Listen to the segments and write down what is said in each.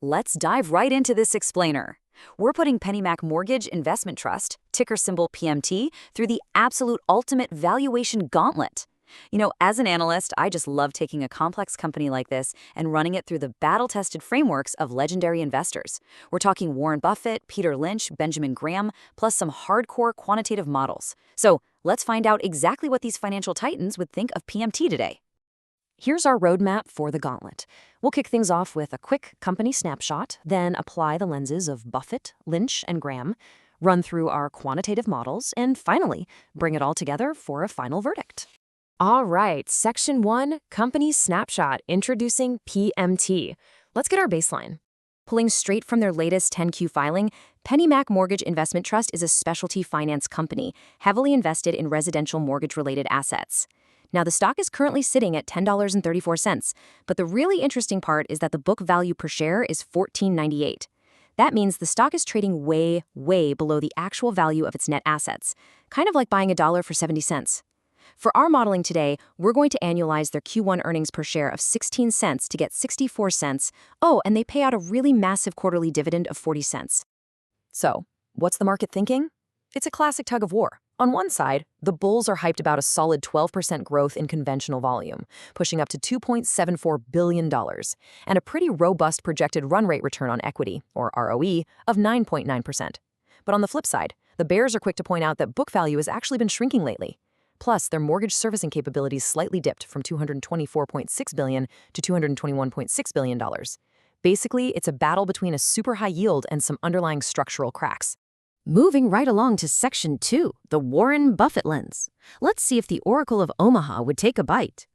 Let's dive right into this explainer. We're putting PennyMac Mortgage Investment Trust, ticker symbol PMT, through the absolute ultimate valuation gauntlet. As an analyst, I just love taking a complex company like this and running it through the battle-tested frameworks of legendary investors. We're talking Warren Buffett, Peter Lynch, Benjamin Graham, plus some hardcore quantitative models. So let's find out exactly what these financial titans would think of PMT today. Here's our roadmap for the gauntlet. We'll kick things off with a quick company snapshot, then apply the lenses of Buffett, Lynch, and Graham, run through our quantitative models, and finally, bring it all together for a final verdict. All right, Section 1, Company Snapshot, introducing PMT. Let's get our baseline. Pulling straight from their latest 10Q filing, PennyMac Mortgage Investment Trust is a specialty finance company heavily invested in residential mortgage-related assets. Now, the stock is currently sitting at $10.34, but the really interesting part is that the book value per share is $14.98. That means the stock is trading way, way below the actual value of its net assets, kind of like buying a dollar for 70 cents. For our modeling today, we're going to annualize their Q1 earnings per share of 16 cents to get 64 cents. Oh, and they pay out a really massive quarterly dividend of 40 cents. So, what's the market thinking? It's a classic tug of war. On one side, the bulls are hyped about a solid 12% growth in conventional volume, pushing up to $2.74 billion, and a pretty robust projected run rate return on equity, or ROE, of 9.9%. But on the flip side, the bears are quick to point out that book value has actually been shrinking lately. Plus, their mortgage servicing capabilities slightly dipped from $224.6 billion to $221.6 billion. Basically, it's a battle between a super high yield and some underlying structural cracks. Moving right along to Section 2, the Warren Buffett lens. Let's see if the Oracle of Omaha would take a bite.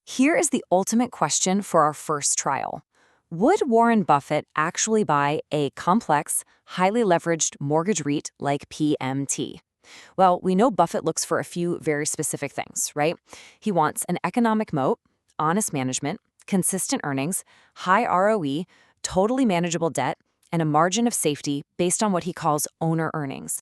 Here is the ultimate question for our first trial. Would Warren Buffett actually buy a complex, highly leveraged mortgage REIT like PMT? Well, we know Buffett looks for a few very specific things, right? He wants an economic moat, honest management, consistent earnings, high ROE, totally manageable debt, and a margin of safety based on what he calls owner earnings.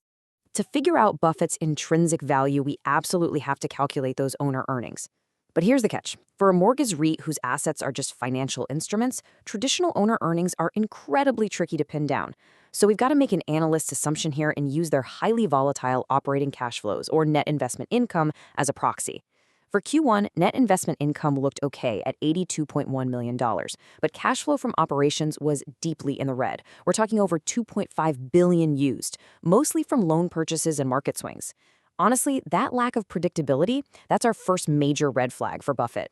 To figure out Buffett's intrinsic value, we absolutely have to calculate those owner earnings. But here's the catch. For a mortgage REIT whose assets are just financial instruments, traditional owner earnings are incredibly tricky to pin down. So we've got to make an analyst's assumption here and use their highly volatile operating cash flows, or net investment income, as a proxy. For Q1, net investment income looked okay at $82.1 million, but cash flow from operations was deeply in the red. We're talking over $2.5 billion used, mostly from loan purchases and market swings. Honestly, that lack of predictability, that's our first major red flag for Buffett.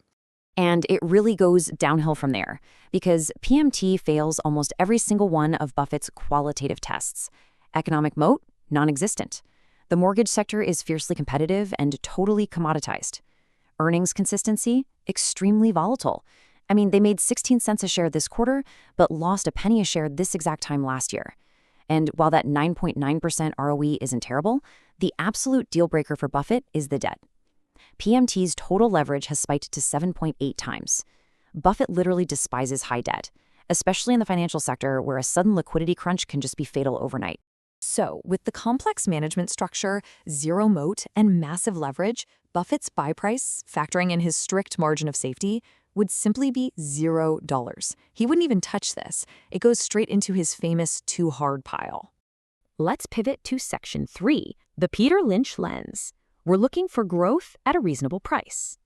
And it really goes downhill from there, because PMT fails almost every single one of Buffett's qualitative tests. Economic moat? Non-existent. The mortgage sector is fiercely competitive and totally commoditized. Earnings consistency? Extremely volatile. I mean, they made 16 cents a share this quarter, but lost a penny a share this exact time last year. And while that 9.9% ROE isn't terrible, the absolute deal breaker for Buffett is the debt. PMT's total leverage has spiked to 7.8 times. Buffett literally despises high debt, especially in the financial sector where a sudden liquidity crunch can just be fatal overnight. So, with the complex management structure, zero moat, and massive leverage, Buffett's buy price, factoring in his strict margin of safety, would simply be $0. He wouldn't even touch this. It goes straight into his famous too hard pile. Let's pivot to Section 3, the Peter Lynch lens. We're looking for growth at a reasonable price.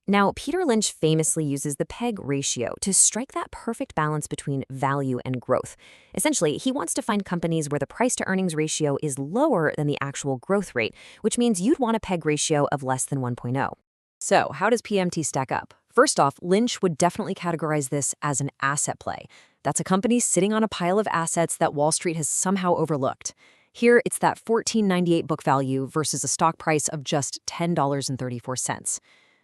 Now, Peter Lynch famously uses the PEG ratio to strike that perfect balance between value and growth. Essentially, he wants to find companies where the price-to-earnings ratio is lower than the actual growth rate, which means you'd want a PEG ratio of less than 1.0. So, how does PMT stack up? First off, Lynch would definitely categorize this as an asset play. That's a company sitting on a pile of assets that Wall Street has somehow overlooked. Here, it's that $14.98 book value versus a stock price of just $10.34.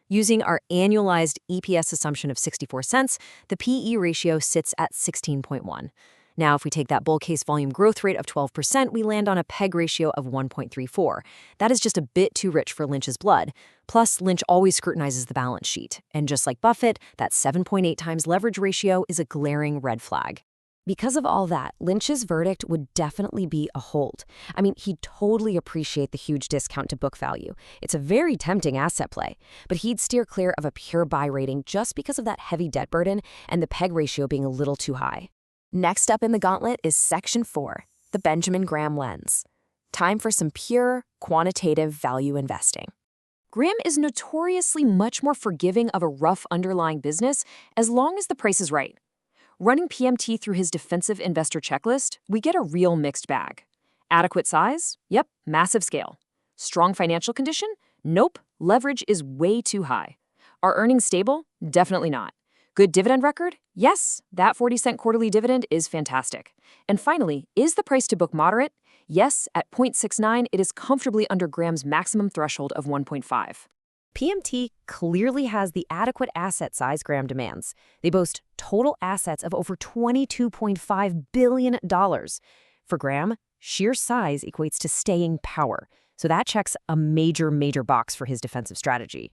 Using our annualized EPS assumption of 64 cents, the PE ratio sits at 16.1. Now, if we take that bull case volume growth rate of 12%, we land on a PEG ratio of 1.34. That is just a bit too rich for Lynch's blood. Plus, Lynch always scrutinizes the balance sheet. And just like Buffett, that 7.8 times leverage ratio is a glaring red flag. Because of all that, Lynch's verdict would definitely be a hold. I mean, he'd totally appreciate the huge discount to book value. It's a very tempting asset play, but he'd steer clear of a pure buy rating just because of that heavy debt burden and the PEG ratio being a little too high. Next up in the gauntlet is Section 4, the Benjamin Graham lens. Time for some pure, quantitative value investing. Graham is notoriously much more forgiving of a rough underlying business as long as the price is right. Running PMT through his defensive investor checklist, we get a real mixed bag. Adequate size? Yep, massive scale. Strong financial condition? Nope, leverage is way too high. Are earnings stable? Definitely not. Good dividend record? Yes, that 40-cent quarterly dividend is fantastic. And finally, is the price to book moderate? Yes, at 0.69, it is comfortably under Graham's maximum threshold of 1.5. PMT clearly has the adequate asset size Graham demands. They boast total assets of over $22.5 billion. For Graham, sheer size equates to staying power, so that checks a major box for his defensive strategy.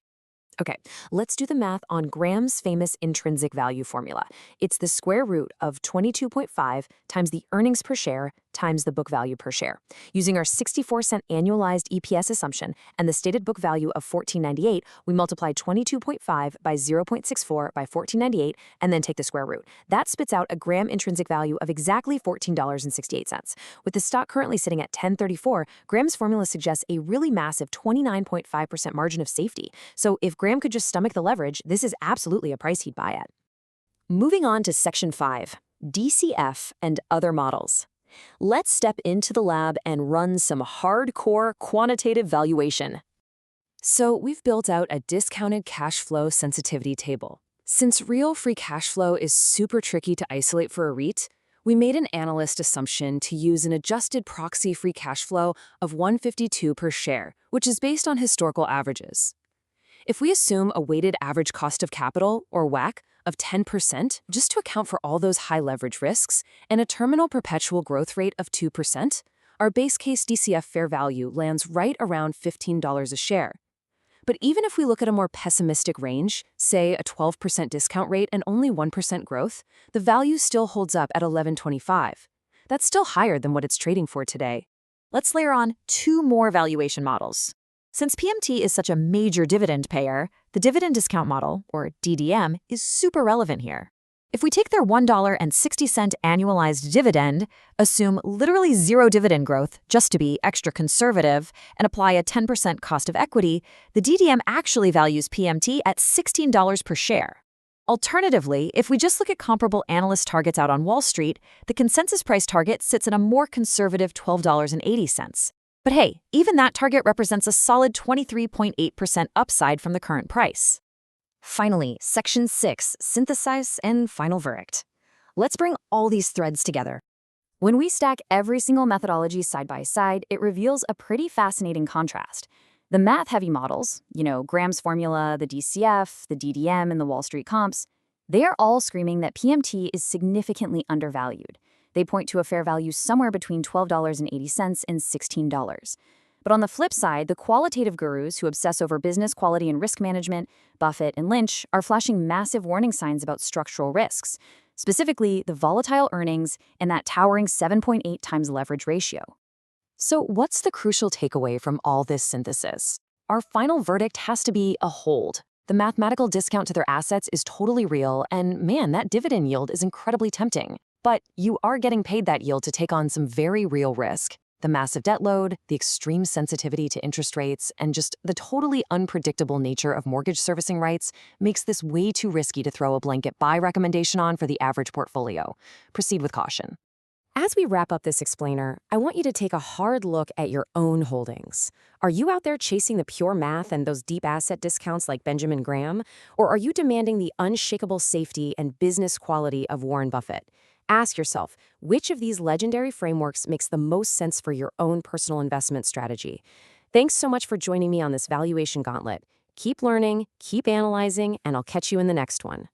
Okay, let's do the math on Graham's famous intrinsic value formula. It's the square root of 22.5 times the earnings per share times the book value per share. Using our 64-cent annualized EPS assumption and the stated book value of $14.98, we multiply 22.5 by 0.64 by $14.98 and then take the square root. That spits out a Graham intrinsic value of exactly $14.68. With the stock currently sitting at $10.34, Graham's formula suggests a really massive 29.5% margin of safety. So if Graham could just stomach the leverage, this is absolutely a price he'd buy at. Moving on to Section 5, DCF and other models. Let's step into the lab and run some hardcore quantitative valuation. So we've built out a discounted cash flow sensitivity table. Since real free cash flow is super tricky to isolate for a REIT, we made an analyst assumption to use an adjusted proxy free cash flow of $152 per share, which is based on historical averages. If we assume a weighted average cost of capital, or WACC, of 10%, just to account for all those high leverage risks, and a terminal perpetual growth rate of 2%, our base case DCF fair value lands right around $15 a share. But even if we look at a more pessimistic range, say a 12% discount rate and only 1% growth, the value still holds up at $11.25. That's still higher than what it's trading for today. Let's layer on two more valuation models. Since PMT is such a major dividend payer, the dividend discount model, or DDM, is super relevant here. If we take their $1.60 annualized dividend, assume literally zero dividend growth just to be extra conservative, and apply a 10% cost of equity, the DDM actually values PMT at $16 per share. Alternatively, if we just look at comparable analyst targets out on Wall Street, the consensus price target sits at a more conservative $12.80. But hey, even that target represents a solid 23.8% upside from the current price. Finally, Section 6, Synthesize and Final Verdict. Let's bring all these threads together. When we stack every single methodology side by side, it reveals a pretty fascinating contrast. The math-heavy models, Graham's formula, the DCF, the DDM, and the Wall Street comps, they are all screaming that PMT is significantly undervalued. They point to a fair value somewhere between $12.80 and $16. But on the flip side, the qualitative gurus who obsess over business quality and risk management, Buffett and Lynch, are flashing massive warning signs about structural risks, specifically the volatile earnings and that towering 7.8 times leverage ratio. So what's the crucial takeaway from all this synthesis? Our final verdict has to be a hold. The mathematical discount to their assets is totally real, and man, that dividend yield is incredibly tempting. But you are getting paid that yield to take on some very real risk. The massive debt load, the extreme sensitivity to interest rates, and just the totally unpredictable nature of mortgage servicing rights makes this way too risky to throw a blanket buy recommendation on for the average portfolio. Proceed with caution. As we wrap up this explainer, I want you to take a hard look at your own holdings. Are you out there chasing the pure math and those deep asset discounts like Benjamin Graham? Or are you demanding the unshakable safety and business quality of Warren Buffett? Ask yourself, which of these legendary frameworks makes the most sense for your own personal investment strategy? Thanks so much for joining me on this valuation gauntlet. Keep learning, keep analyzing, and I'll catch you in the next one.